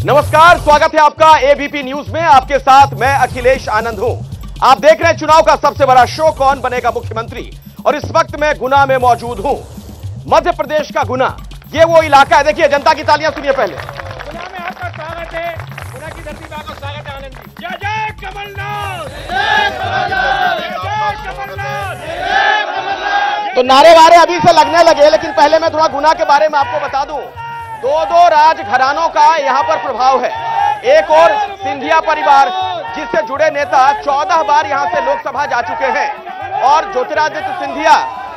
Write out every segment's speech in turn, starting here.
नमस्कार, स्वागत है आपका एबीपी न्यूज में। आपके साथ मैं अखिलेश आनंद हूं। आप देख रहे हैं चुनाव का सबसे बड़ा शो, कौन बनेगा मुख्यमंत्री। और इस वक्त मैं गुना में मौजूद हूं। मध्य प्रदेश का गुना, ये वो इलाका है। देखिए, जनता की तालियां सुनिए पहले। गुना में आपका स्वागत है, गुना की धरती पर आपका स्वागत है आनंद जी। जय जय कमलनाथ, जय कमलनाथ, जय कमलनाथ, जय कमलनाथ। तो नारे वारे अभी से लगने लगे, लेकिन पहले मैं थोड़ा गुना के बारे में आपको बता दूं। दो राजघरानों का यहां पर प्रभाव है। एक और सिंधिया परिवार, जिससे जुड़े नेता 14 बार यहां से लोकसभा जा चुके हैं। और ज्योतिरादित्य सिंधिया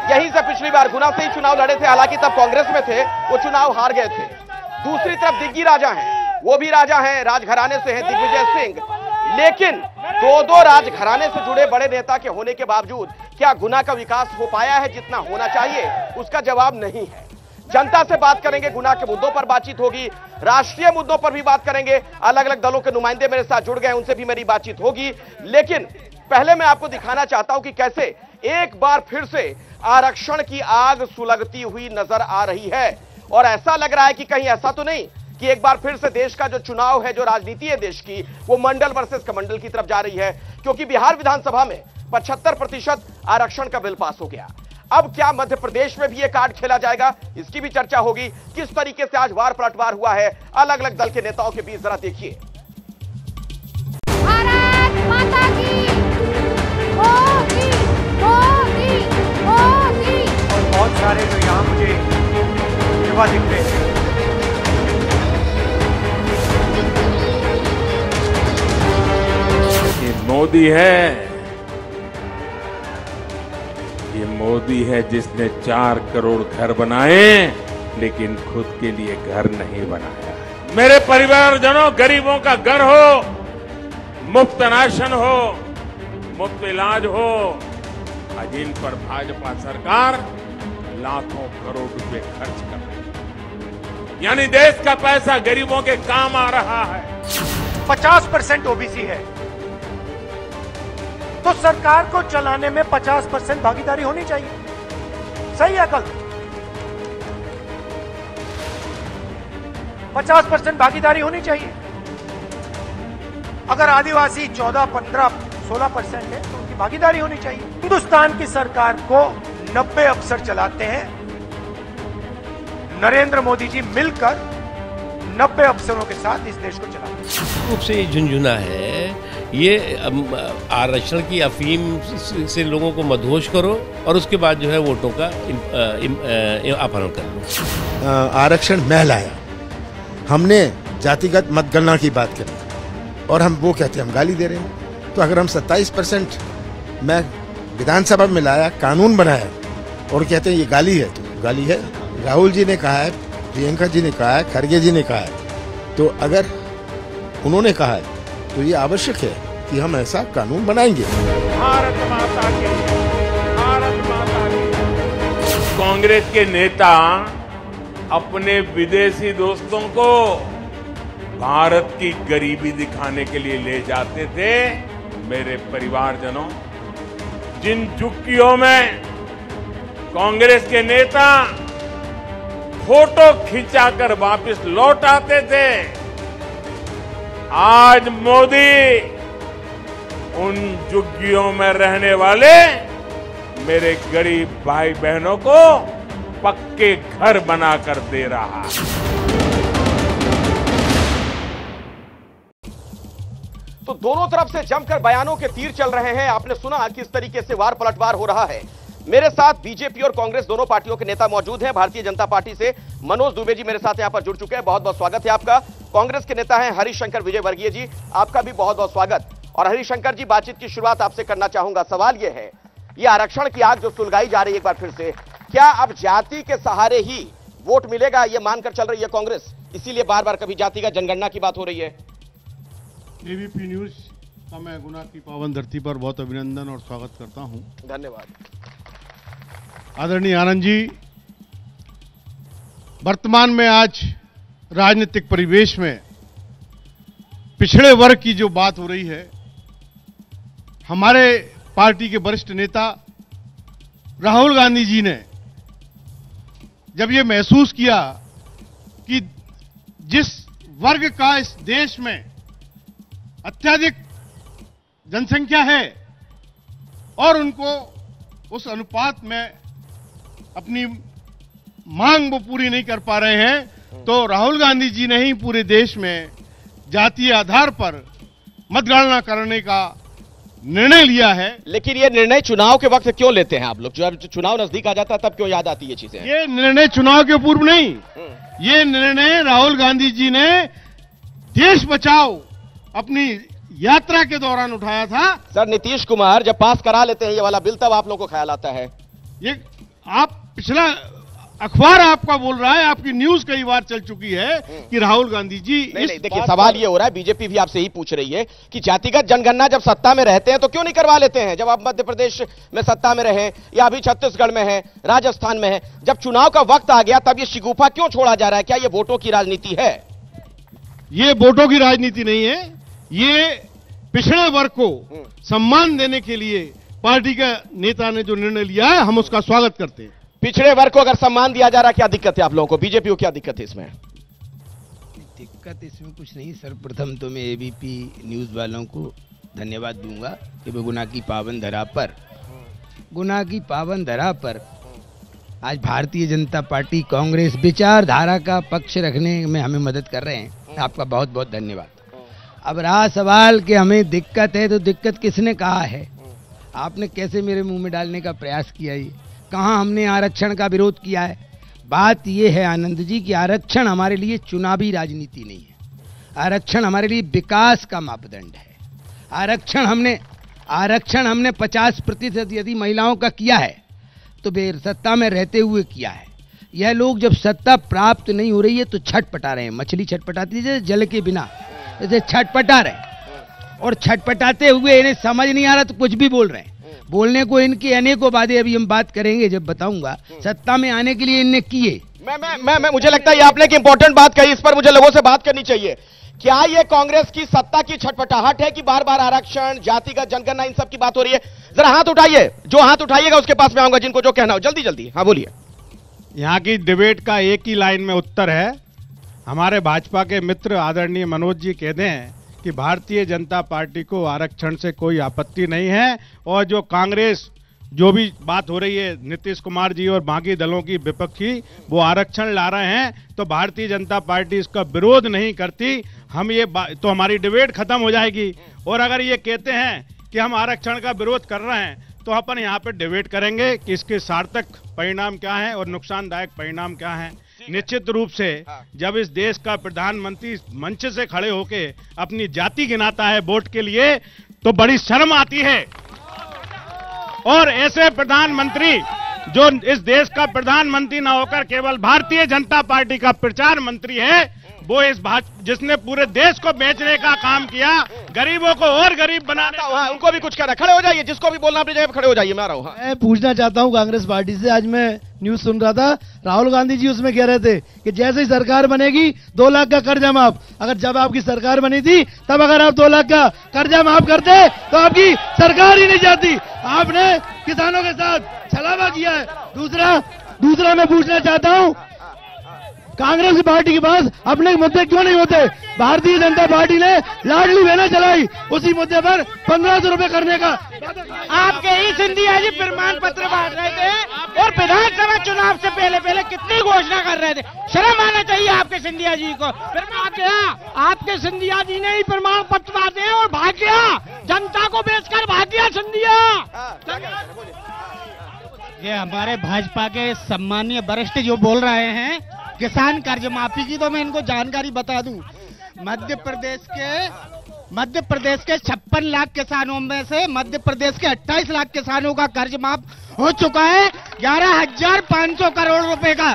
यहीं से पिछली बार गुना से ही चुनाव लड़े थे, हालांकि तब कांग्रेस में थे, वो चुनाव हार गए थे। दूसरी तरफ दिग्गी राजा हैं, वो भी राजा हैं, राजघराने से हैं, दिग्विजय सिंह। लेकिन दो राजघराने से जुड़े बड़े नेता के होने के बावजूद क्या गुना का विकास हो पाया है जितना होना चाहिए? उसका जवाब नहीं है। जनता से बात करेंगे, गुना के मुद्दों पर बातचीत होगी, राष्ट्रीय मुद्दों पर भी बात करेंगे। अलग अलग दलों के नुमाइंदे मेरे साथ जुड़ गए, उनसे भी मेरी बातचीत होगी। लेकिन पहले मैं आपको दिखाना चाहता हूं कि कैसे एक बार फिर से आरक्षण की आग सुलगती हुई नजर आ रही है। और ऐसा लग रहा है कि कहीं ऐसा तो नहीं कि एक बार फिर से देश का जो चुनाव है, जो राजनीति है देश की, वो मंडल वर्सेस कमंडल की तरफ जा रही है। क्योंकि बिहार विधानसभा में 75% आरक्षण का बिल पास हो गया। अब क्या मध्य प्रदेश में भी ये कार्ड खेला जाएगा? इसकी भी चर्चा होगी। किस तरीके से आज वार पलटवार हुआ है अलग अलग दल के नेताओं के बीच, जरा देखिए। भारत माता की होगी, होगी, होगी। और बहुत सारे जो यहाँ मुझे युवा दिख रहे हैं, ये मोदी है, ये मोदी है जिसने 4 करोड़ घर बनाए लेकिन खुद के लिए घर नहीं बनाया। मेरे परिवारजनों, गरीबों का घर हो, मुफ्त राशन हो, मुफ्त इलाज हो, आज इन पर भाजपा सरकार लाखों करोड़ रुपए खर्च कर रही है। यानी देश का पैसा गरीबों के काम आ रहा है। 50% ओबीसी है, तो सरकार को चलाने में 50% भागीदारी होनी चाहिए। सही है गलत? 50% भागीदारी होनी चाहिए। अगर आदिवासी 14, 15, 16% है तो उनकी भागीदारी होनी चाहिए। हिंदुस्तान की सरकार को 90 अफसर चलाते हैं। नरेंद्र मोदी जी मिलकर 90 अफसरों के साथ इस देश को चलाते हैं। रूप से ये झुंझुना है, ये आरक्षण की अफीम से लोगों को मदहोश करो और उसके बाद जो है वोटों का अपहरण कर लो। आरक्षण महल आया, हमने जातिगत मतगणना की बात करी और हम वो कहते हैं हम गाली दे रहे हैं। तो अगर हम 27% मैं विधानसभा में लाया, कानून बनाया और कहते हैं ये गाली है, तो गाली है। राहुल जी ने कहा है, प्रियंका जी ने कहा है, खड़गे जी ने कहा है, तो अगर उन्होंने कहा है तो ये आवश्यक है कि हम ऐसा कानून बनाएंगे। भारत माता की, भारत माता की। कांग्रेस के नेता अपने विदेशी दोस्तों को भारत की गरीबी दिखाने के लिए ले जाते थे। मेरे परिवारजनों, जिन झुग्गियों में कांग्रेस के नेता फोटो खिंचाकर वापस लौट आते थे, आज मोदी उन झुग्गियों में रहने वाले मेरे गरीब भाई बहनों को पक्के घर बनाकर दे रहा है। तो दोनों तरफ से जमकर बयानों के तीर चल रहे हैं। आपने सुना किस तरीके से वार पलटवार हो रहा है। मेरे साथ बीजेपी और कांग्रेस दोनों पार्टियों के नेता मौजूद हैं। भारतीय जनता पार्टी से मनोज दुबे जी मेरे साथ यहां पर जुड़ चुके हैं, बहुत बहुत स्वागत है आपका। कांग्रेस के नेता हैं हरिशंकर विजयवर्गीय जी, आपका भी बहुत बहुत स्वागत। और हरिशंकर जी, बातचीत की शुरुआत आपसे करना चाहूंगा। सवाल यह है, ये आरक्षण की आग जो सुलगाई जा रही है एक बार फिर से, क्या अब जाति के सहारे ही वोट मिलेगा, ये मानकर चल रही है कांग्रेस? इसीलिए बार बार कभी जाति का जनगणना की बात हो रही है। एबीपी न्यूज का मैं गुना की पावन धरती पर बहुत अभिनंदन और स्वागत करता हूं। धन्यवाद। आदरणीय आनंद जी, वर्तमान में आज राजनीतिक परिवेश में पिछड़े वर्ग की जो बात हो रही है, हमारे पार्टी के वरिष्ठ नेता राहुल गांधी जी ने जब ये महसूस किया कि जिस वर्ग का इस देश में अत्यधिक जनसंख्या है और उनको उस अनुपात में अपनी मांग वो पूरी नहीं कर पा रहे हैं, तो राहुल गांधी जी ने ही पूरे देश में जातीय आधार पर मतगणना करने का निर्णय लिया है। लेकिन ये निर्णय चुनाव के वक्त क्यों लेते हैं आप लोग? जब चुनाव नजदीक आ जाता है तब क्यों याद आती है ये चीजें? ये निर्णय चुनाव के पूर्व नहीं, ये निर्णय राहुल गांधी जी ने देश बचाओ अपनी यात्रा के दौरान उठाया था। सर, नीतीश कुमार जब पास करा लेते हैं ये वाला बिल तब आप लोगों को ख्याल आता है? ये आप पिछला अखबार आपका बोल रहा है, आपकी न्यूज कई बार चल चुकी है कि राहुल गांधी जी नहीं, देखिए सवाल ये हो रहा है, बीजेपी भी आपसे ही पूछ रही है कि जातिगत जनगणना जब सत्ता में रहते हैं तो क्यों नहीं करवा लेते हैं? जब आप मध्य प्रदेश में सत्ता में रहे या अभी छत्तीसगढ़ में है, राजस्थान में है, जब चुनाव का वक्त आ गया तब ये शिगुफा क्यों छोड़ा जा रहा है? क्या ये वोटों की राजनीति है? ये वोटों की राजनीति नहीं है, ये पिछड़े वर्ग को सम्मान देने के लिए पार्टी के नेता ने जो निर्णय लिया है, हम उसका स्वागत करते हैं। पिछड़े वर्ग को अगर सम्मान दिया जा रहा है, क्या दिक्कत है आप लोगों को? बीजेपी को क्या दिक्कत है इसमें? दिक्कत इसमें कुछ नहीं। सर्वप्रथम तो मैं एबीपी न्यूज वालों को धन्यवाद दूंगा कि वो गुनाह की पावन धरा पर आज भारतीय जनता पार्टी कांग्रेस विचारधारा का पक्ष रखने में हमें मदद कर रहे हैं। आपका बहुत बहुत धन्यवाद। अब रहा सवाल कि हमें दिक्कत है, तो दिक्कत किसने कहा है? आपने कैसे मेरे मुंह में डालने का प्रयास किया? ये कहाँ हमने आरक्षण का विरोध किया है? बात यह है आनंद जी कि आरक्षण हमारे लिए चुनावी राजनीति नहीं है, आरक्षण हमारे लिए विकास का मापदंड है। आरक्षण हमने 50% यदि महिलाओं का किया है तो सत्ता में रहते हुए किया है। यह लोग जब सत्ता प्राप्त नहीं हो रही है तो छटपटा रहे हैं, मछली छटपटाती है जल के बिना, जैसे छटपटा रहे, और छटपटाते हुए इन्हें समझ नहीं आ रहा तो कुछ भी बोल रहे हैं। बोलने को इनकी अनेकों बातें अभी हम बात करेंगे जब बताऊंगा। सत्ता में आने के लिए इनने किए। मैं मुझे लगता है आपने एक इंपॉर्टेंट बात कही, इस पर मुझे लोगों से बात करनी चाहिए। क्या ये कांग्रेस की सत्ता की छटपटाहट है कि बार बार आरक्षण, जातिगत जनगणना, इन सब की बात हो रही है? जरा हाथ उठाइए, जो हाथ उठाइएगा उसके पास में आऊंगा, जिनको जो कहना हो जल्दी जल्दी। हाँ बोलिए। यहाँ की डिबेट का एक ही लाइन में उत्तर है। हमारे भाजपा के मित्र आदरणीय मनोज जी कहते हैं कि भारतीय जनता पार्टी को आरक्षण से कोई आपत्ति नहीं है, और जो कांग्रेस जो भी बात हो रही है नीतीश कुमार जी और बाकी दलों की विपक्षी वो आरक्षण ला रहे हैं, तो भारतीय जनता पार्टी इसका विरोध नहीं करती। हम ये तो हमारी डिबेट खत्म हो जाएगी। और अगर ये कहते हैं कि हम आरक्षण का विरोध कर रहे हैं तो अपन यहाँ पे डिबेट करेंगे कि इसके सार्थक परिणाम क्या है और नुकसानदायक परिणाम क्या है। निश्चित रूप से जब इस देश का प्रधानमंत्री मंच से खड़े होके अपनी जाति गिनाता है वोट के लिए तो बड़ी शर्म आती है। और ऐसे प्रधानमंत्री जो इस देश का प्रधानमंत्री ना होकर केवल भारतीय जनता पार्टी का प्रचार मंत्री है, वो जिसने पूरे देश को बेचने का काम किया, गरीबों को और गरीब बनाने। हाँ, उनको भी कुछ कहना, खड़े हो जाइए, जिसको भी बोलना अपनी जगह खड़े हो जाइए। मैं आ रहा हूँ। मैं पूछना चाहता हूँ कांग्रेस पार्टी से, आज मैं न्यूज सुन रहा था, राहुल गांधी जी उसमें कह रहे थे कि जैसे ही सरकार बनेगी 2 लाख का कर्जा माफ। अगर जब आपकी सरकार बनी थी तब अगर आप 2 लाख का कर्जा माफ करते तो आपकी सरकार ही नहीं जाती। आपने किसानों के साथ छलावा किया है। दूसरा मैं पूछना चाहता हूँ, कांग्रेस की पार्टी के पास अपने मुद्दे क्यों नहीं होते? भारतीय जनता पार्टी ने लाडली बहना चलाई, उसी मुद्दे पर 1500 रुपए करने का आपके ही सिंधिया जी प्रमाण पत्र बांट रहे थे और विधानसभा चुनाव से पहले कितनी घोषणा कर रहे थे। शर्म आना चाहिए आपके सिंधिया जी को। आपके सिंधिया जी ने ही प्रमाण पत्र बांटे हैं और भाग गया, जनता को बेचकर भाग गया सिंधिया। ये हमारे भाजपा के सम्मानीय वरिष्ठ जो बोल रहे हैं किसान कर्ज माफी की, तो मैं इनको जानकारी बता दूं। मध्य प्रदेश के 56 लाख किसानों में से मध्य प्रदेश के 28 लाख किसानों का कर्ज माफ हो चुका है 11,500 करोड़ रुपए का।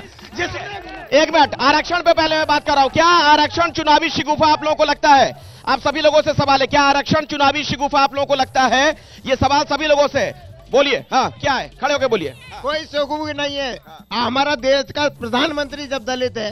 एक मिनट, आरक्षण पे पहले मैं बात कर रहा हूं। क्या आरक्षण चुनावी शिगुफा आप लोगों को लगता है? आप सभी लोगों से सवाल है, क्या आरक्षण चुनावी शिगुफा आप लोगों को लगता है? ये सवाल सभी लोगों से बोलिए। हाँ, क्या है? खड़े होकर बोलिए। कोई शिगुफा नहीं है। हमारा देश का प्रधानमंत्री जब दलित है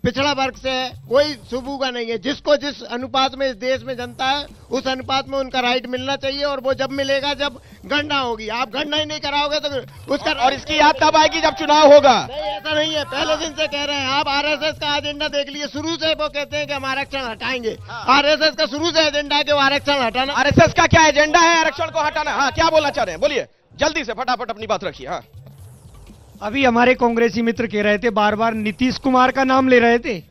पिछड़ा वर्ग से है, कोई सुबूगा नहीं है। जिसको जिस अनुपात में इस देश में जनता है उस अनुपात में उनका राइट मिलना चाहिए, और वो जब मिलेगा जब गणना होगी। आप गणना ही नहीं कराओगे तो उसका, और इसकी याद तब आएगी जब चुनाव होगा। नहीं, ऐसा नहीं है, पहले दिन से कह रहे हैं। आप आरएसएस का एजेंडा देख लिए, शुरू से वो कहते हैं कि हम आरक्षण हटाएंगे। आरएसएस का शुरू से एजेंडा है कि वो आरक्षण हटाना। आरएसएस का क्या एजेंडा है आरक्षण को हटाना? हाँ, क्या बोलना चाह रहे हैं, बोलिए जल्दी से, फटाफट अपनी बात रखिए। हाँ, अभी हमारे कांग्रेसी मित्र कह रहे थे, बार बार नीतीश कुमार का नाम ले रहे थे,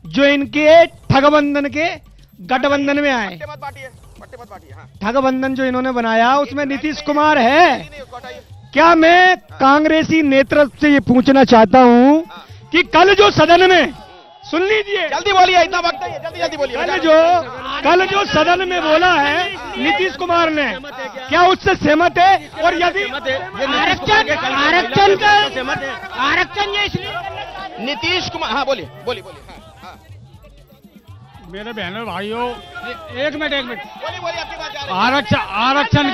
जो इनके ठगबंधन के गठबंधन में आए। ठगबंधन जो इन्होंने बनाया उसमें नीतीश कुमार है। क्या मैं कांग्रेसी नेतृत्व से ये पूछना चाहता हूं कि कल जो सदन में, सुन लीजिए, जल्दी बोलिए, इतना वक्त है, जल्दी जल्दी बोलिए। कल जो सदन में बोला है नीतीश कुमार ने, क्या उससे सहमत है? और यदि आरक्षण ये इसलिए नीतीश कुमार, हाँ बोलिए बोलिए बोलिए। हाँ, मेरे बहनों भाइयों, एक मिनट बोलिए बोलिए, आपकी बात जा रही है। आरक्षण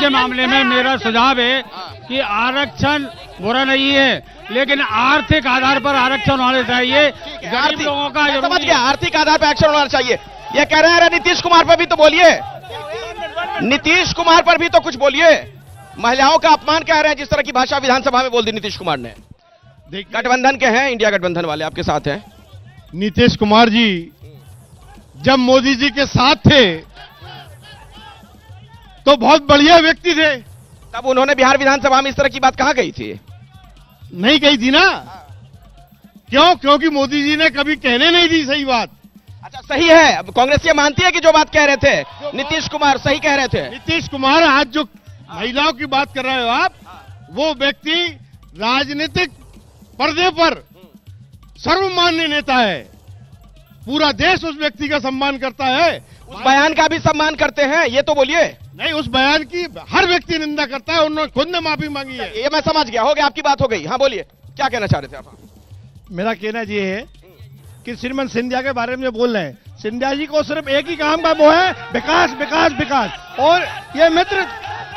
के मामले में मेरा सुझाव है कि आरक्षण बुरा नहीं है, लेकिन आर्थिक आधार पर आरक्षण होना चाहिए। गरीब लोगों का समझ गया, आर्थिक आधार पर आरक्षण होना चाहिए। ये कह रहे हैं, नीतीश कुमार पर भी तो बोलिए, नीतीश कुमार पर भी तो कुछ बोलिए। महिलाओं का अपमान कह रहे हैं, जिस तरह की भाषा विधानसभा में बोल दी नीतीश कुमार ने। गठबंधन के हैं, इंडिया गठबंधन वाले आपके साथ हैं। नीतीश कुमार जी जब मोदी जी के साथ थे तो बहुत बढ़िया व्यक्ति थे। तब उन्होंने बिहार विधानसभा में इस तरह की बात कहां कही थी? नहीं कही थी ना। क्यों? क्योंकि मोदी जी ने कभी कहने नहीं दी सही बात। अच्छा, सही है, अब कांग्रेस ये मानती है कि जो बात कह रहे थे नीतीश कुमार सही कह रहे थे। नीतीश कुमार आज जो महिलाओं की बात कर रहे हो आप, वो व्यक्ति राजनीतिक पर्दे पर सर्वमान्य नेता है। पूरा देश उस व्यक्ति का सम्मान करता है। उस बयान का भी सम्मान करते हैं, ये तो बोलिए। नहीं, उस बयान की हर व्यक्ति निंदा करता है। उन्होंने खुद ने माफी मांगी है। ये मैं समझ गया, हो गया, आपकी बात हो गई। हाँ बोलिए, क्या कहना चाह रहे थे आप? मेरा कहना ये है कि श्रीमान सिंधिया के बारे में जो बोल रहे हैं, सिंधिया जी को सिर्फ एक ही काम का वो है, विकास विकास विकास। और ये मित्र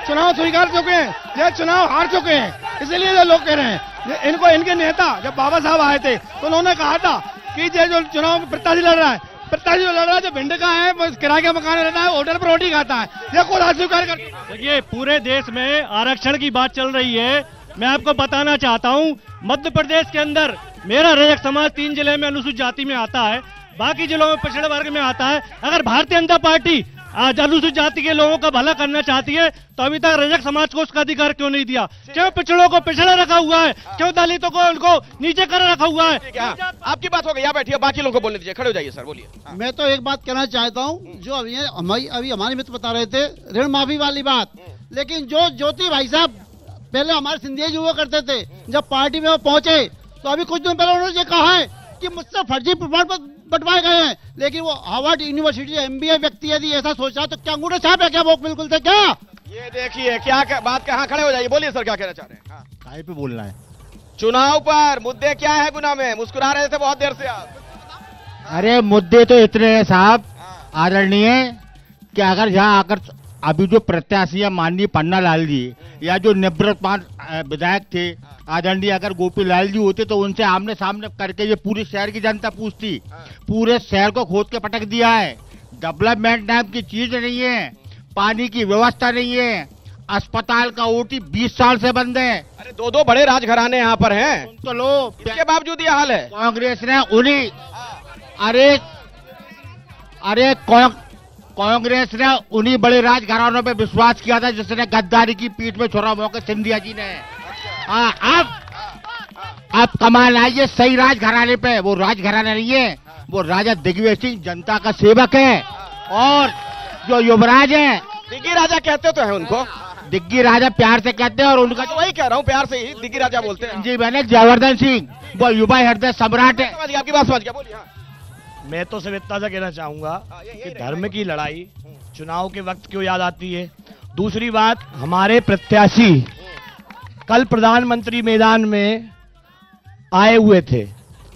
चुनाव स्वीकार चुके हैं, ये चुनाव हार चुके हैं, इसलिए ये लोग कह रहे हैं। इनको, इनके नेता जब बाबा साहब आए थे तो उन्होंने कहा था कि ये जो चुनाव में प्रत्याशी लड़ रहा है, प्रत्याशी जो लड़ रहा है, जो भिंड का है, बस किराए का मकान रहता है, होटल पर रोटी खाता है, ये खुद अस्वीकार कर। देखिए, पूरे देश में आरक्षण की बात चल रही है। मैं आपको बताना चाहता हूं, मध्य प्रदेश के अंदर मेरा रजक समाज 3 जिले में अनुसूचित जाति में आता है, बाकी जिलों में पिछड़े वर्ग में आता है। अगर भारतीय जनता पार्टी आज अनुसूचित जाति के लोगों का भला करना चाहती है तो अभी तक रजक समाज को उसका अधिकार क्यों नहीं दिया? क्यों पिछड़ों को पिछड़ा रखा हुआ है? क्यों दलितों को उनको नीचे कर रखा हुआ है? आपकी बात हो गई, यहाँ बैठिए, बाकी लोगों को बोलने दीजिए। खड़े हो जाइए सर, बोलिए। मैं तो एक बात कहना चाहता हूँ, जो अभी हमारे मित्र बता रहे थे ऋण माफी वाली बात, लेकिन जो ज्योति भाई साहब पहले हमारे सिंधिया जी हुआ करते थे, जब पार्टी में वो पहुंचे तो अभी कुछ दिन पहले उन्होंने ये कहा है कि मुझसे फर्जी प्रमाण पत्र बंटवाए गए हैं। लेकिन वो हार्वर्ड यूनिवर्सिटी एमबीए व्यक्ति यदि ऐसा सोच रहा है तो क्या अंगूठे छाप है क्या वो बिल्कुल से? क्या ये देखिए क्या बात, कहाँ खड़े हो जाइए, बोलिए सर, क्या कहना चाह रहे हैं? काय पे बोलना है? चुनाव पर मुद्दे क्या है गुना में? मुस्कुरा रहे थे बहुत देर से आप। अरे मुद्दे तो इतने हैं साहब आदरणीय, कि अगर यहाँ आकर अभी जो प्रत्याशी है माननीय पन्ना लाल जी या जो निवृत्तमान विधायक थे आदरणीय, अगर गोपी लाल जी होते तो उनसे आमने सामने करके ये पूरे शहर की जनता पूछती। पूरे शहर को खोद के पटक दिया है। डेवलपमेंट नाम की चीज नहीं है, पानी की व्यवस्था नहीं है, अस्पताल का ओटी 20 साल से बंद है। अरे दो बड़े राजघराने यहाँ पर हैं, तो लो, इसके बावजूद ये हाल है। कांग्रेस ने उन्हीं कांग्रेस ने उन्हीं बड़े राजघरानों पे विश्वास किया था जिसने गद्दारी की पीठ में छोड़ा मौके सिंधिया जी ने। अब कमाल आइए सही राजघराने पे। वो राजघराना नहीं है, वो राजा दिग्विजय सिंह जनता का सेवक है। और जो युवराज है, दिग्गी राजा कहते तो है उनको, दिग्गी राजा प्यार से कहते हैं, और उनका तो वही कह रहा हूँ, प्यार से ही दिग्गी राजा बोलते हैं। जी मैंने जयवर्धन सिंह वो युवा हृदय सम्राट है। आपकी बात समझ गया, बोलिए। मैं तो सिर्फ इतना सा कहना चाहूंगा कि धर्म की लड़ाई चुनाव के वक्त क्यों याद आती है। दूसरी बात, हमारे प्रत्याशी कल प्रधानमंत्री मैदान में आए हुए थे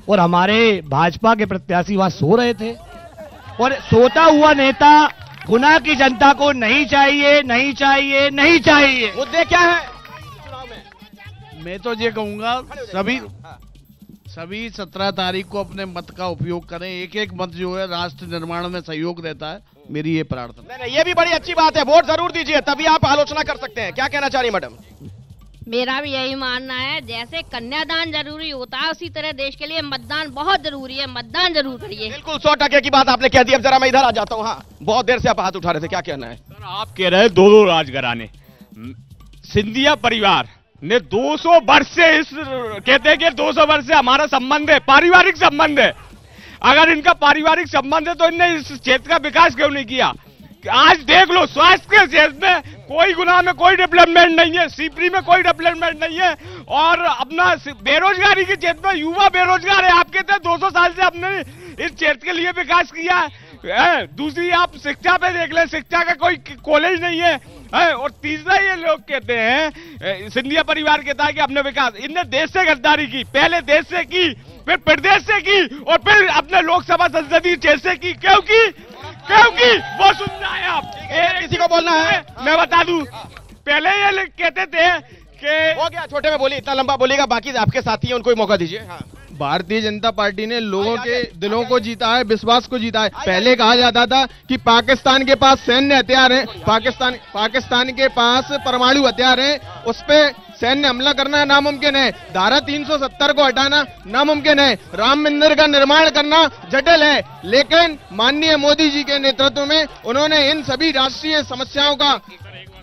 और हमारे भाजपा के प्रत्याशी वहां सो रहे थे, और सोता हुआ नेता गुना की जनता को नहीं चाहिए, नहीं चाहिए, नहीं चाहिए। मुद्दे क्या है? मैं तो ये कहूंगा सभी 17 तारीख को अपने मत का उपयोग करें। एक एक मत जो है राष्ट्र निर्माण में सहयोग देता है, मेरी ये प्रार्थना। नहीं, ये भी बड़ी अच्छी बात है, वोट जरूर दीजिए, तभी आप आलोचना कर सकते हैं। क्या कहना चाह रही मैडम? मेरा भी यही मानना है, जैसे कन्यादान जरूरी होता है उसी तरह देश के लिए मतदान बहुत जरूरी है, मतदान जरूर करिए। बिल्कुल 100% की बात आपने कह दी। अब जरा मैं इधर आ जाता हूँ। हाँ, बहुत देर से आप हाथ उठा रहे थे, क्या कहना है? सर, आप कह रहे हैं दो राजघराने। सिंधिया परिवार ने 200 वर्ष से कहते हैं कि 200 वर्ष से हमारा संबंध है, पारिवारिक संबंध है। अगर इनका पारिवारिक संबंध है तो इनने इस क्षेत्र का विकास क्यों नहीं किया? आज देख लो, स्वास्थ्य के क्षेत्र में कोई गुना में कोई डेवलपमेंट नहीं है, सीपरी में कोई डेवलपमेंट नहीं है, और अपना बेरोजगारी के क्षेत्र में युवा बेरोजगार है। आप कहते हैं 200 साल से हमने इस क्षेत्र के लिए विकास किया है। दूसरी आप शिक्षा पे देख लें, शिक्षा का कोई कॉलेज नहीं है। और तीसरा ये लोग कहते हैं, सिंधिया परिवार कहता है कि हमने विकास, इनने देश से गद्दारी की, पहले देश से की, फिर प्रदेश से की, और फिर अपने लोकसभा संसदीय क्षेत्र से की। क्योंकि वो सुन रहे हैं आप, किसी को बोलना है? मैं बता दूं, पहले ये कहते थे कि हो गया, छोटे में बोलिए, इतना लंबा बोलेगा, बाकी आपके साथी हैं उनको मौका दीजिए। हाँ। भारतीय जनता पार्टी ने लोगों के दिलों को जीता है, विश्वास को जीता है। पहले कहा जाता था कि पाकिस्तान के पास सैन्य हथियार है, पाकिस्तान के पास परमाणु हथियार है, उस पे सैन्य हमला करना नामुमकिन है, धारा 370 को हटाना नामुमकिन है, राम मंदिर का निर्माण करना जटिल है। लेकिन माननीय मोदी जी के नेतृत्व में उन्होंने इन सभी राष्ट्रीय समस्याओं का,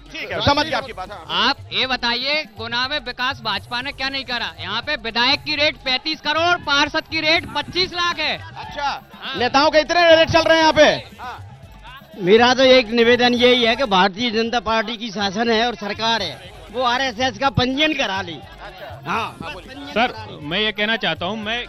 ठीक है, समझ गया आपकी बात। आप ये बताइए, गुना में विकास भाजपा ने क्या नहीं करा? यहाँ पे विधायक की रेट 35 करोड़, पार्षद की रेट 25 लाख है। अच्छा, नेताओं के इतने रेट चल रहे हैं यहाँ पे? मेरा तो एक निवेदन यही है कि भारतीय जनता पार्टी की शासन है और सरकार है, वो आरएसएस का पंजीयन करा ली। हाँ सर, मैं ये कहना चाहता हूँ, मैं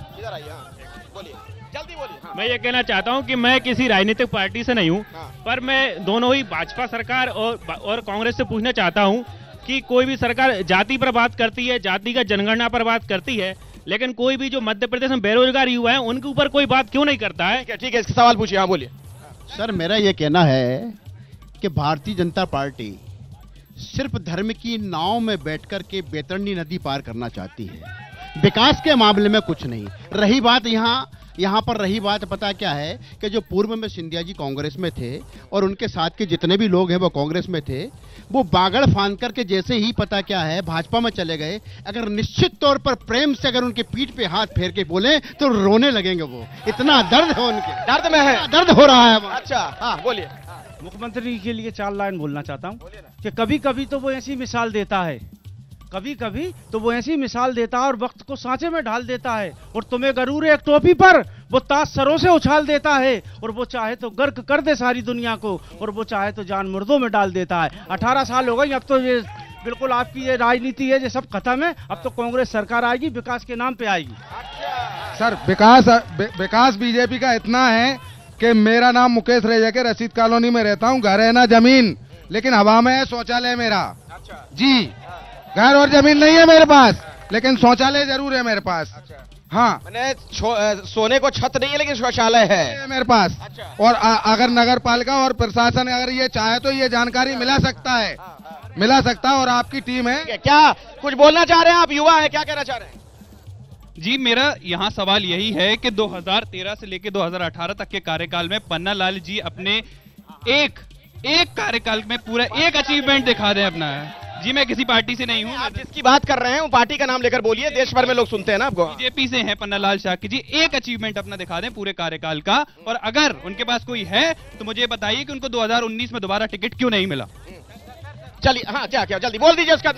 ये कहना चाहता हूँ कि मैं किसी राजनीतिक पार्टी से नहीं हूँ, पर मैं दोनों ही भाजपा सरकार और कांग्रेस से पूछना चाहता हूँ कि कोई भी सरकार जाति पर बात करती है, जाति का जनगणना पर बात करती है, लेकिन कोई भी जो मध्य प्रदेश में बेरोजगार युवा है उनके ऊपर कोई बात क्यों नहीं करता है? ठीक है, इसका सवाल पूछिए। हाँ, बोलिए। सर, मेरा ये कहना है कि भारतीय जनता पार्टी सिर्फ धर्म की नाव में बैठकर के बैतरणी नदी पार करना चाहती है, विकास के मामले में कुछ नहीं। रही बात यहाँ पर रही बात पता क्या है कि जो पूर्व में सिंधिया जी कांग्रेस में थे और उनके साथ के जितने भी लोग हैं वो कांग्रेस में थे, वो बागड़ फांद करके जैसे ही पता क्या है भाजपा में चले गए, अगर निश्चित तौर पर प्रेम से अगर उनके पीठ पे हाथ फेर के बोले तो रोने लगेंगे। वो इतना दर्द है, उनके दर्द में है, दर्द हो रहा है। अच्छा, हाँ बोलिए। मुख्यमंत्री के लिए 4 लाइन बोलना चाहता हूँ कि कभी कभी तो वो ऐसी मिसाल देता है, कभी कभी तो वो ऐसी मिसाल देता है और वक्त को सांचे में ढाल देता है, और तुम्हें गरूर एक टोपी पर वो ताज सरों से उछाल देता है, और वो चाहे तो गर्क कर दे सारी दुनिया को, और वो चाहे तो जान मुर्दों में डाल देता है। 18 साल हो गए, अब तो ये बिल्कुल आपकी ये राजनीति है, ये सब खत्म है। अब तो कांग्रेस सरकार आएगी, विकास के नाम पे आएगी। सर, विकास बीजेपी का इतना है कि मेरा नाम मुकेश रेजा के रशीद कॉलोनी में रहता हूँ, घर है ना जमीन, लेकिन हवा में है शौचालय मेरा। जी, घर और जमीन नहीं है मेरे पास, लेकिन शौचालय जरूर है मेरे पास। हाँ, मैंने सोने को छत नहीं है, लेकिन शौचालय है मेरे पास। और अगर नगर पालिका और प्रशासन अगर ये चाहे तो ये जानकारी मिला सकता है, मिला सकता है। और आपकी टीम है। क्या कुछ बोलना चाह रहे हैं आप? युवा है, क्या कहना चाह रहे हैं? जी, मेरा यहाँ सवाल यही है कि 2013 से लेकर 2018 तक के कार्यकाल में पन्नालाल जी अपने एक कार्यकाल में पूरा एक अचीवमेंट दिखा दें अपना। जी, मैं किसी पार्टी से नहीं हूँ। आप जिसकी बात कर रहे हैं वो पार्टी का नाम लेकर बोलिए, देश भर में लोग सुनते हैं ना आपको। बीजेपी से हैं पन्नालाल शाक्य जी, एक अचीवमेंट अपना दिखा दें पूरे कार्यकाल का, और अगर उनके पास कोई है तो मुझे बताइए कि उनको 2019 में दोबारा टिकट क्यों नहीं मिला। चलिए, हाँ, क्या जल्दी बोल दीजिए उसका।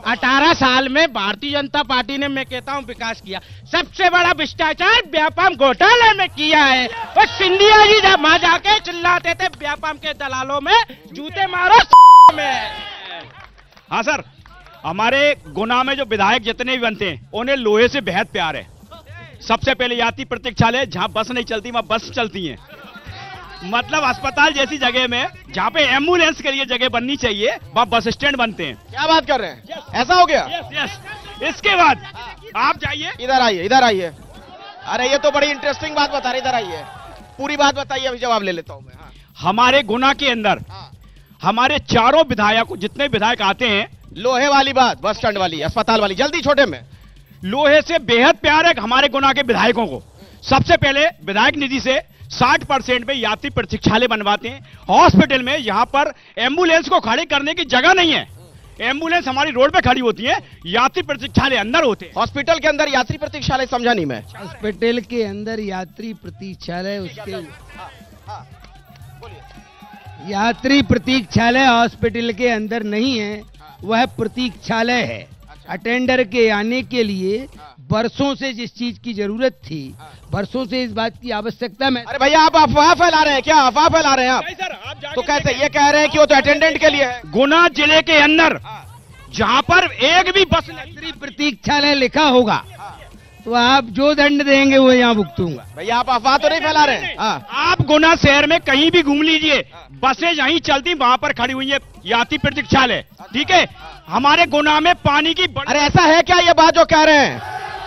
18 साल में भारतीय जनता पार्टी ने, मैं कहता हूँ, विकास किया। सबसे बड़ा भ्रष्टाचार व्यापाम घोटाले में किया है, और सिंधिया जी जब वहां जाके चिल्लाते थे व्यापाम के दलालों में जूते मारो में। हाँ सर, हमारे गुना में जो विधायक जितने भी बनते हैं उन्हें लोहे से बेहद प्यार है। सबसे पहले यात्री प्रतीक्षालय, जहाँ बस नहीं चलती वहाँ बस चलती है। मतलब अस्पताल जैसी जगह में जहाँ पे एम्बुलेंस के लिए जगह बननी चाहिए वहाँ बस स्टैंड बनते हैं। क्या बात कर रहे हैं? ऐसा हो गया? यस। इसके बाद आप जाइए, इधर आइए, इधर आइए। अरे ये तो बड़ी इंटरेस्टिंग बात बता रहे, इधर आइए, पूरी बात बताइए, अभी जवाब ले लेता हूँ मैं। हमारे गुना के अंदर हमारे चारों विधायक, जितने विधायक आते हैं, लोहे वाली बात, बस स्टैंड वाली, अस्पताल वाली, जल्दी छोटे में, लोहे से बेहद प्यार है हमारे गुना के विधायकों को। सबसे पहले विधायक निधि से 60% में यात्री प्रतीक्षालय बनवाते हैं। हॉस्पिटल में यहां पर एम्बुलेंस को खड़ी करने की जगह नहीं है। एम्बुलेंस हमारी रोड पे खड़ी होती है, यात्री प्रतीक्षालय अंदर होते हैं। हॉस्पिटल के अंदर यात्री प्रतीक्षालय समझा नहीं मैं। हॉस्पिटल के अंदर यात्री प्रतीक्षालय, उसके यात्री प्रतीक्षालय हॉस्पिटल के अंदर नहीं है, वह प्रतीक्षालय है। अटेंडर के आने के लिए बरसों से जिस चीज की जरूरत थी, बरसों से इस बात की आवश्यकता में। अरे भैया आप अफवाह फैला रहे हैं क्या? अफवाह फैला रहे हैं आप? तो कैसे ये कह रहे हैं कि वो तो अटेंडेंट के लिए है? गुना जिले के अंदर जहां पर एक भी बस यात्री प्रतीक्षालय लिखा होगा तो आप जो दंड देंगे वो यहाँ भुगतूंगा। भैया आप अफवाह तो नहीं फैला रहे हैं? आप गुना शहर में कहीं भी घूम लीजिए, बसें यहीं चलती वहां पर खड़ी हुई है यात्री प्रतीक्षालय। ठीक है, हमारे गुना में पानी की अरे ऐसा है क्या ये बात जो कह रहे हैं?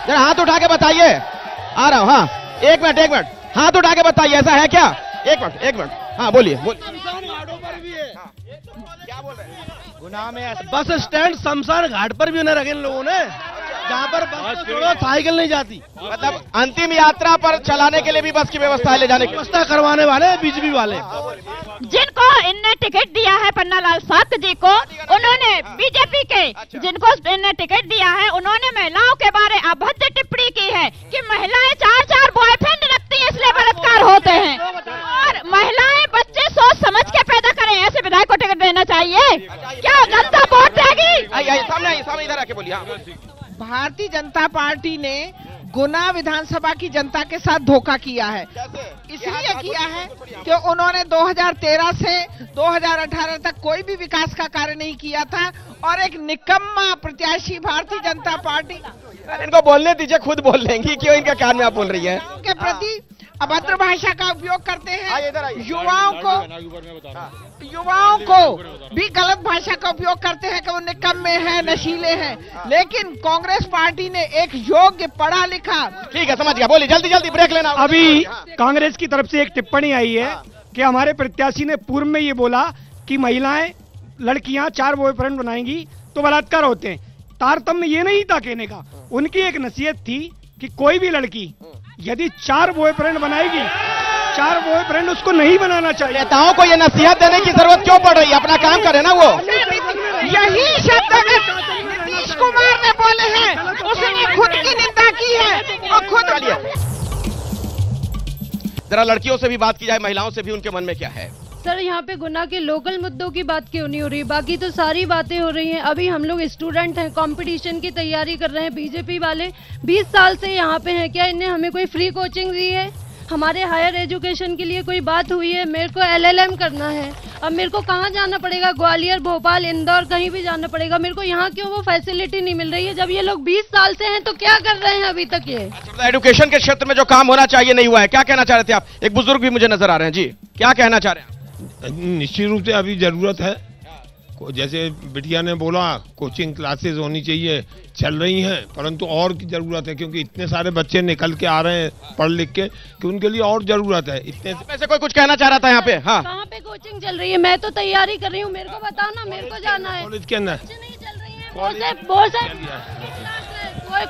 जरा हाथ उठा के बताइए। आ रहा हूँ। हाँ एक मिनट, हाथ उठा के बताइए, ऐसा है क्या? एक मिनट। हाँ बोलिए। क्या बोल रहे हैं? गुना में बस स्टैंड शमशान घाट पर भी उन्हें रखे इन लोगों ने, जहाँ पर बस तो छोड़ो साइकिल नहीं जाती। मतलब अंतिम यात्रा पर चलाने के लिए भी बस की व्यवस्था है, ले जाने की व्यवस्था करवाने वाले बीजेपी वाले। जिनको इनने टिकट दिया है पन्नालाल साहब जी को, उन्होंने बीजेपी के जिनको इनने टिकट दिया है, उन्होंने महिलाओं के बारे अभद्र टिप्पणी की है कि महिलाएं 4 बॉयफ्रेंड रखती हैं इसलिए बलात्कार होते हैं, और महिलाएं बच्चे सोच समझ के पैदा करें, ऐसे विधायक को टिकट देना चाहिए क्या? जनता वोट देगी? सामने इधर आके बोलिए। भारतीय जनता पार्टी ने गुना विधानसभा की जनता के साथ धोखा किया है। इसलिए किया है कि उन्होंने 2013 से 2018 तक कोई भी विकास का कार्य नहीं किया था, और एक निकम्मा प्रत्याशी भारतीय जनता पार्टी। इनको बोलने दीजिए, खुद बोल लेंगी, क्यों इनका कान में आप बोल रही है? के प्रति अभद्र भाषा का उपयोग करते हैं, युवाओं को भी गलत भाषा का उपयोग करते हैं कि वो निकम्मे हैं, नशीले हैं। लेकिन कांग्रेस पार्टी ने एक योग्य पढ़ा लिखा। ठीक है, समझ गया, बोलिए जल्दी ब्रेक लेना। अभी कांग्रेस की तरफ से एक टिप्पणी आई है कि हमारे प्रत्याशी ने पूर्व में ये बोला कि महिलाएं लड़कियां 4 बॉयफ्रेंड बनाएंगी तो बलात्कार होते हैं। तारतम्य ये नहीं था कहने का, उनकी एक नसीहत थी कि कोई भी लड़की यदि 4 बॉयफ्रेंड बनाएगी, 4 बॉयफ्रेंड उसको नहीं बनाना चाहिए। नेताओं को ये नसीहत देने की जरूरत क्यों पड़ रही है? अपना काम करे ना वो। यही शब्द नीतीश कुमार ने बोले हैं, उसने खुद की निंदा की है और खुद। जरा लड़कियों से भी बात की जाए, महिलाओं से भी, उनके मन में क्या है? सर यहाँ पे गुना के लोकल मुद्दों की बात क्यों नहीं हो रही? बाकी तो सारी बातें हो रही हैं। अभी हम लोग स्टूडेंट हैं, कंपटीशन की तैयारी कर रहे हैं। बीजेपी वाले 20 साल से यहाँ पे हैं, क्या इन्हें हमें कोई फ्री कोचिंग दी है? हमारे हायर एजुकेशन के लिए कोई बात हुई है? मेरे को LLM करना है, अब मेरे को कहाँ जाना पड़ेगा? ग्वालियर, भोपाल, इंदौर, कहीं भी जाना पड़ेगा। मेरे को यहाँ क्यों वो फैसिलिटी नहीं मिल रही है? जब ये लोग 20 साल से हैं तो क्या कर रहे हैं अभी तक? ये एजुकेशन के क्षेत्र में जो काम होना चाहिए नहीं हुआ है, क्या कहना चाह रहे थे आप? एक बुजुर्ग भी मुझे नजर आ रहे हैं जी, क्या कहना चाह रहे हैं? निश्चित रूप से अभी जरूरत है, जैसे बिटिया ने बोला कोचिंग क्लासेस होनी चाहिए, चल रही हैं, परंतु और की जरूरत है, क्योंकि इतने सारे बच्चे निकल के आ रहे हैं पढ़ लिख के कि उनके लिए और जरूरत है। इतने वैसे कोई कुछ कहना चाह रहा था यहाँ पे? हाँ, कहाँ पे कोचिंग चल रही है? मैं तो तैयारी कर रही हूँ, मेरे को बताओ ना, मेरे को जाना है। कॉलेज के अंदर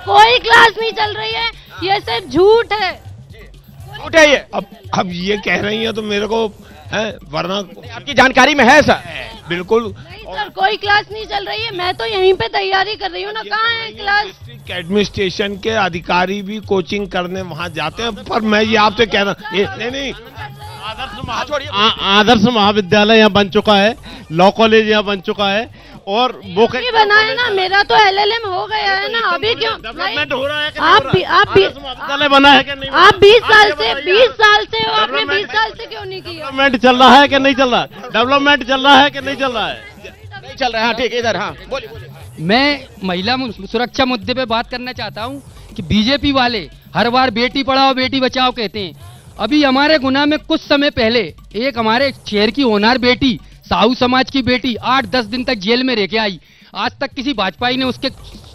कोई क्लास नहीं चल रही है, ये सिर्फ झूठ है। झूठ है ये? अब ये कह रही है तो मेरे को है, वरना आपकी जानकारी में है सर? बिल्कुल नहीं सर, कोई क्लास नहीं चल रही है, मैं तो यहीं पे तैयारी कर रही हूँ ना। कहाँ है क्लास? एडमिनिस्ट्रेशन के अधिकारी भी कोचिंग करने वहाँ जाते हैं, पर मैं ये आपसे कह रहा नहीं आदर्श महाविद्यालय यहाँ बन चुका है, लॉ कॉलेज यहाँ बन चुका है, और वो बना है ना। मेरा तो LLM हो गया है ना, अभी क्यों डेवलपमेंट हो रहा है? आप बना है कि नहीं? आप 20 साल से हो, आपने 20 साल से क्यों नहीं किया? डेवलपमेंट चल रहा है कि नहीं चल रहा? डेवलपमेंट चल रहा है कि नहीं चल रहा है? नहीं चल रहा है। ठीक है, इधर। हाँ बोलिए। मैं महिला सुरक्षा मुद्दे पे बात करना चाहता हूँ कि बीजेपी वाले हर बार बेटी पढ़ाओ बेटी बचाओ कहते हैं। अभी हमारे गुना में कुछ समय पहले एक हमारे शहर की होनहार बेटी, साहू समाज की बेटी 8-10 दिन तक जेल में रह के आई। आज तक किसी भाजपाई ने उसके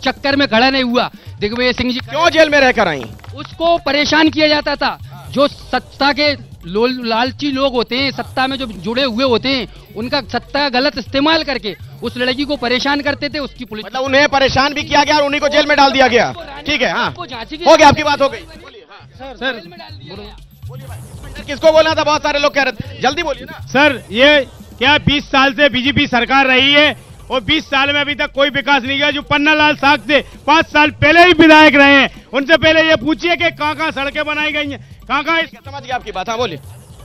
चक्कर में खड़ा नहीं हुआ। दिग्विजय सिंह जी क्यों जेल में रहकर आई? उसको परेशान किया जाता था। जो सत्ता के लालची लोग होते हैं, सत्ता में जो जुड़े हुए होते हैं, उनका सत्ता का गलत इस्तेमाल करके उस लड़की को परेशान करते थे, उसकी पुलिस मतलब उन्हें परेशान भी किया गया और उन्हीं को जेल में डाल दिया गया। ठीक है, हाँ हो गया, आपकी बात हो गई। सर किसको बोलना था? बहुत सारे लोग कह रहे थे, जल्दी बोलिए ना। सर ये क्या 20 साल से बीजेपी सरकार रही है और 20 साल में अभी तक कोई विकास नहीं किया। जो पन्नालाल साग से 5 साल पहले ही विधायक रहे हैं, उनसे पहले ये पूछिए कि कहाँ सड़कें बनाई गई हैं, कहाँ। समझ गया आपकी बात, हाँ बोलिए,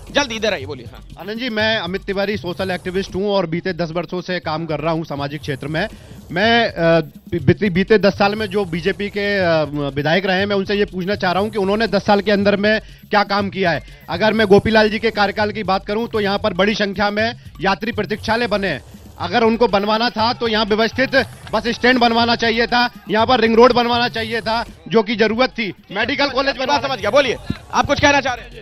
जल्दी इधर आइए, बोलिए। हाँ। आनंद जी, मैं अमित तिवारी सोशल एक्टिविस्ट हूं और बीते 10 वर्षों से काम कर रहा हूं सामाजिक क्षेत्र में। मैं बीते 10 साल में जो बीजेपी के विधायक रहे हैं, मैं उनसे ये पूछना चाह रहा हूं कि उन्होंने 10 साल के अंदर में क्या काम किया है। अगर मैं गोपीलाल जी के कार्यकाल की बात करूं तो यहाँ पर बड़ी संख्या में यात्री प्रतीक्षालय बने हैं। अगर उनको बनवाना था तो यहाँ व्यवस्थित बस स्टैंड बनवाना चाहिए था, यहाँ पर रिंग रोड बनवाना चाहिए था, जो की जरूरत थी। मेडिकल कॉलेज बनवा। समझ गया, बोलिए, आप कुछ कहना चाह रहे हैं?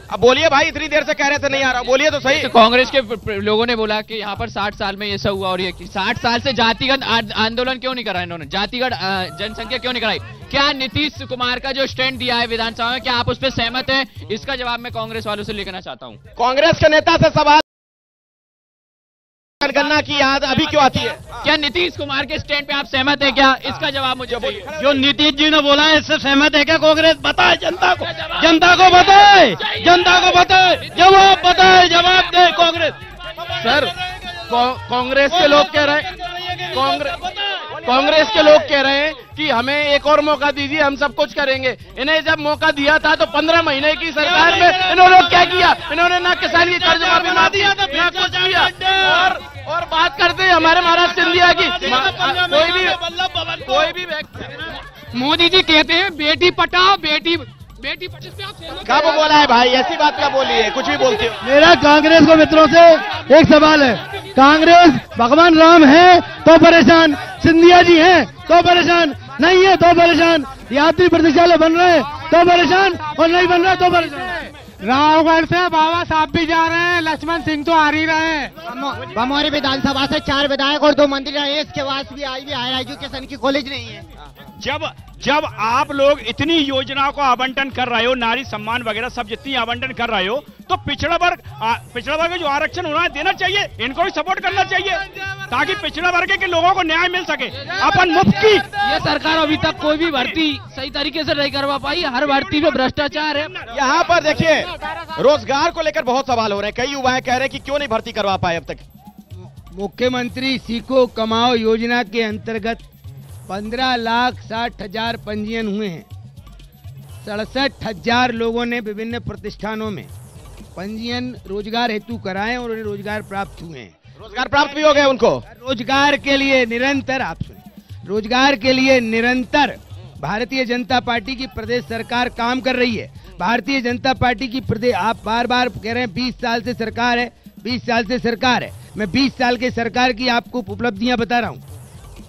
अब बोलिए भाई, इतनी देर से कह रहे थे नहीं आ रहा, बोलिए तो सही। तो कांग्रेस के लोगों ने बोला कि यहाँ पर 60 साल में ये सब हुआ और ये 60 साल से जातिगत आंदोलन क्यों नहीं करा इन्होंने, जातिगत जनसंख्या क्यों नहीं कराई। क्या नीतीश कुमार का जो स्टैंड दिया है विधानसभा में, क्या आप उस पर सहमत हैं? इसका जवाब मैं कांग्रेस वालों से लेना चाहता हूँ। कांग्रेस के नेता से सवाल जनगणना की याद अभी क्यों आती है? क्या नीतीश कुमार के स्टैंड पे आप सहमत है क्या? इसका जवाब मुझे बोलिए। जो नीतीश जी ने बोला है इससे सहमत है क्या कांग्रेस? बताए जनता को, जनता को बताए, जनता को बताए, जवाब बताए, जवाब दे कांग्रेस। सर कांग्रेस के लोग कह रहे हैं, कांग्रेस के लोग कह रहे हैं कि हमें एक और मौका दीजिए, हम सब कुछ करेंगे। इन्हें जब मौका दिया था तो 15 महीने की सरकार में इन्होंने क्या किया? इन्होंने ना किसान की कर्ज माफी ना दिया, ना कुछ किया। और बात करते हैं हमारे महाराज सिंधिया की, कोई भी व्यक्ति। मोदी जी कहते हैं बेटी पटाओ, बेटी कब बोला है भाई? ऐसी बात क्या बोली है? कुछ भी बोलते हो। मेरा कांग्रेस को मित्रों से एक सवाल है, कांग्रेस भगवान राम है तो परेशान, सिंधिया जी हैं तो परेशान, नहीं है तो परेशान, यात्री प्रतीक्षालय बन रहे हैं तो परेशान और नहीं बन रहे तो परेशान। रावगढ़ से बाबा साहब भी जा रहे हैं, लक्ष्मण सिंह तो आ ही रहे हैं। हमारी विधानसभा से 4 विधायक और 2 मंत्री रहे, इसके बाद भी आज भी हायर एजुकेशन की कॉलेज नहीं है। जब आप लोग इतनी योजनाओं को आवंटन कर रहे हो, नारी सम्मान वगैरह सब जितनी आवंटन कर रहे हो, तो पिछड़ा वर्ग जो आरक्षण उन्हें देना चाहिए, इनको भी सपोर्ट करना चाहिए ताकि पिछड़ा वर्ग के लोगों को न्याय मिल सके। अपन मुफ्त की ये सरकार अभी तक कोई भी भर्ती सही तरीके से नहीं करवा पाई, हर भर्ती में भ्रष्टाचार है। यहाँ पर देखिए, रोजगार को लेकर बहुत सवाल हो रहे हैं, कई युवा कह रहे हैं कि क्यों नहीं भर्ती करवा पाए अब तक। मुख्यमंत्री सीखो कमाओ योजना के अंतर्गत 15,60,000 पंजीयन हुए हैं। 67,000 लोगों ने विभिन्न प्रतिष्ठानों में पंजीयन रोजगार हेतु कराए और उन्हें रोजगार प्राप्त हुए हैं। रोजगार प्राप्त भी हो गए उनको। रोजगार के लिए निरंतर, आप सुनिए, रोजगार के लिए निरंतर भारतीय जनता पार्टी की प्रदेश सरकार काम कर रही है। भारतीय जनता पार्टी की प्रदेश, आप बार बार कह रहे हैं 20 साल से सरकार है, 20 साल से सरकार है। मैं 20 साल के सरकार की आपको उपलब्धियां बता रहा हूं,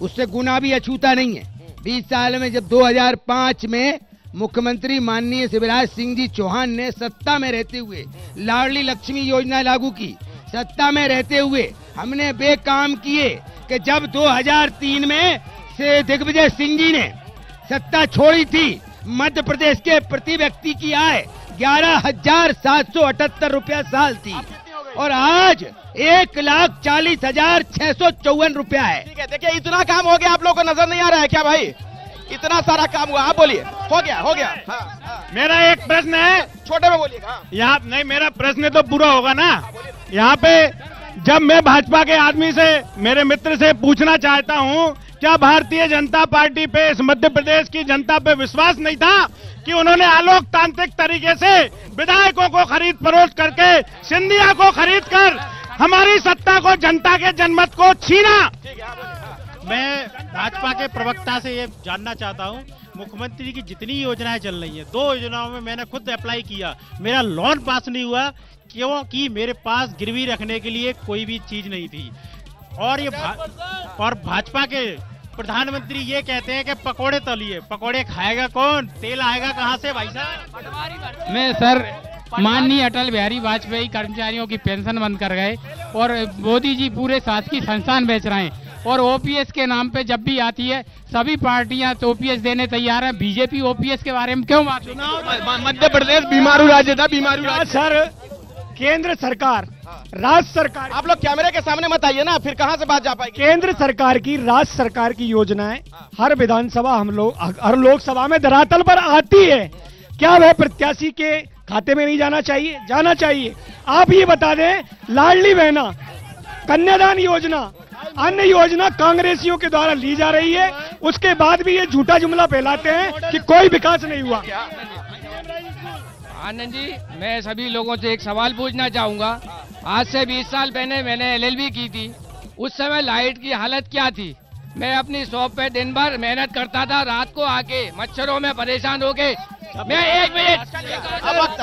उससे गुना भी अछूता नहीं है। 20 साल में जब 2005 में मुख्यमंत्री माननीय शिवराज सिंह जी चौहान ने सत्ता में रहते हुए लाडली लक्ष्मी योजना लागू की, सत्ता में रहते हुए हमने वे काम किए कि जब 2003 में से दिग्विजय सिंह जी ने सत्ता छोड़ी थी, मध्य प्रदेश के प्रति व्यक्ति की आय 11,778 रुपया साल थी और आज 1,40,654 रुपया है। ठीक है, देखिए इतना काम हो गया, आप लोगों को नजर नहीं आ रहा है क्या भाई? इतना सारा काम हुआ, आप बोलिए। हो गया, हो गया। हाँ। मेरा एक प्रश्न है, छोटे में बोलिएगा। यहाँ नहीं, मेरा प्रश्न तो पूरा होगा ना। यहाँ पे जब मैं भाजपा के आदमी से, मेरे मित्र से पूछना चाहता हूँ, क्या भारतीय जनता पार्टी पे, इस मध्य प्रदेश की जनता पे विश्वास नहीं था कि उन्होंने आलोकतांत्रिक तरीके से विधायकों को खरीद फरोख्त करके, सिंधिया को खरीद कर हमारी सत्ता को, जनता के जनमत को छीना? मैं भाजपा के प्रवक्ता से ये जानना चाहता हूँ, मुख्यमंत्री की जितनी योजनाएं चल रही हैं, 2 योजनाओं में मैंने खुद अप्लाई किया, मेरा लोन पास नहीं हुआ क्योंकि मेरे पास गिरवी रखने के लिए कोई भी चीज नहीं थी। और ये और भाजपा के प्रधानमंत्री ये कहते हैं कि पकोड़े तलिए, पकोड़े खाएगा कौन, तेल आएगा कहाँ से भाई साहब? मैं सर, माननीय अटल बिहारी वाजपेयी कर्मचारियों की पेंशन बंद कर गए और मोदी जी पूरे शासकीय संस्थान बेच रहे हैं और ओपीएस के नाम पे जब भी आती है सभी पार्टियां तो ओपीएस देने तैयार हैं। बीजेपी ओपीएस के बारे में क्यों बात? मध्य प्रदेश बीमारू राज्य था, बीमारू राज्य। सर केंद्र सरकार राज्य सरकार, आप लोग कैमरे के सामने मत आइए ना, फिर कहां से बात जा पाएगी। केंद्र सरकार की, राज्य सरकार की योजनाएं हर विधानसभा हर लोकसभा में धरातल पर आती है। क्या वह प्रत्याशी के खाते में नहीं जाना चाहिए? जाना चाहिए। आप ये बता दें, लाडली बहना, कन्यादान योजना, अन्य योजना कांग्रेसियों के द्वारा ली जा रही है, उसके बाद भी ये झूठा जुमला फैलाते हैं कि कोई विकास नहीं हुआ। आनंद जी, मैं सभी लोगों से एक सवाल पूछना चाहूंगा। आज से 20 साल पहले मैंने LLB की थी। उस समय लाइट की हालत क्या थी? मैं अपनी शॉप पे दिन भर मेहनत करता था, रात को आके मच्छरों में परेशान होके मैं 1 मिनट,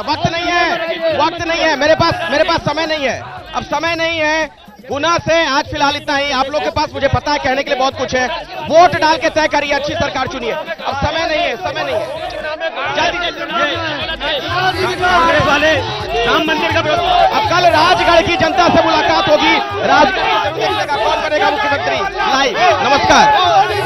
वक्त नहीं है, वक्त नहीं है, मेरे पास समय नहीं है, अब समय नहीं है। गुना से आज फिलहाल इतना ही। आप लोग के पास मुझे पता है कहने के लिए बहुत कुछ है, वोट डाल के तय करिए, अच्छी सरकार चुनिए। अब समय नहीं है, समय नहीं है। कांग्रेस वाले राम मंदिर का, अब कल राजगढ़ की जनता से मुलाकात होगी, राजगढ़ कौन बनेगा मुख्यमंत्री। लाइव, नमस्कार।